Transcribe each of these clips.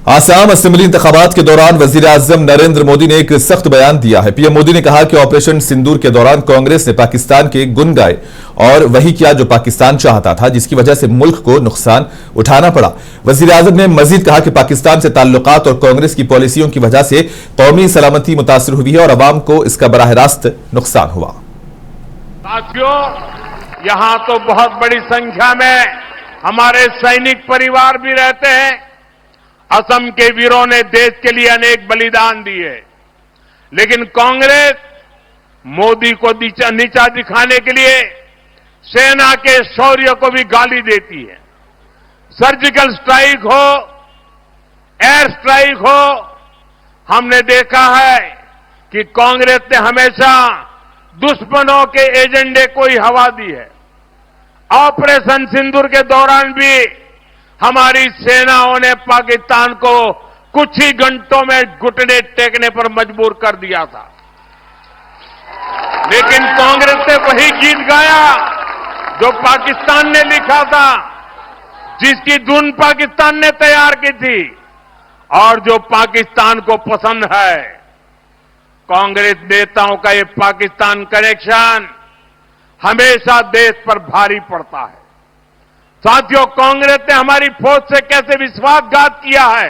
Assam assembly इंतखाबात के दौरान वजीर-ए-आजम नरेंद्र मोदी ने एक सख्त बयान दिया है। पीएम मोदी ने कहा कि ऑपरेशन सिंदूर के दौरान कांग्रेस ने पाकिस्तान के गुण गाए और वही किया जो पाकिस्तान चाहता था, जिसकी वजह से मुल्क को नुकसान उठाना पड़ा। वजीर-ए-आजम ने मजीद कहा कि पाकिस्तान से ताल्लुकात और कांग्रेस की पॉलिसियों की वजह से कौमी सलामती मुतासर हुई है और अवाम को इसका बराह रास्त नुकसान हुआ। साथियों, यहां तो बहुत बड़ी संख्या में हमारे सैनिक परिवार भी रहते हैं। असम के वीरों ने देश के लिए अनेक बलिदान दिए, लेकिन कांग्रेस मोदी को नीचा दिखाने के लिए सेना के शौर्य को भी गाली देती है। सर्जिकल स्ट्राइक हो, एयर स्ट्राइक हो, हमने देखा है कि कांग्रेस ने हमेशा दुश्मनों के एजेंडे को ही हवा दी है। ऑपरेशन सिंदूर के दौरान भी हमारी सेनाओं ने पाकिस्तान को कुछ ही घंटों में घुटने टेकने पर मजबूर कर दिया था, लेकिन कांग्रेस ने वही गीत गाया जो पाकिस्तान ने लिखा था, जिसकी धुन पाकिस्तान ने तैयार की थी और जो पाकिस्तान को पसंद है। कांग्रेस नेताओं का ये पाकिस्तान कनेक्शन हमेशा देश पर भारी पड़ता है। साथियों, कांग्रेस ने हमारी फौज से कैसे विश्वासघात किया है,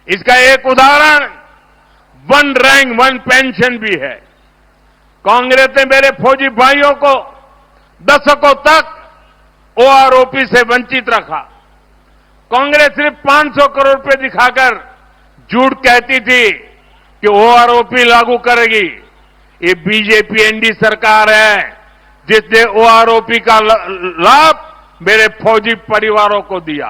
इसका एक उदाहरण वन रैंक वन पेंशन भी है। कांग्रेस ने मेरे फौजी भाइयों को दशकों तक ओआरओपी से वंचित रखा। कांग्रेस सिर्फ 500 करोड़ रुपए दिखाकर झूठ कहती थी कि ओआरओपी लागू करेगी। ये बीजेपी एनडीए सरकार है जिसने ओआरओपी का लाभ मेरे फौजी परिवारों को दिया।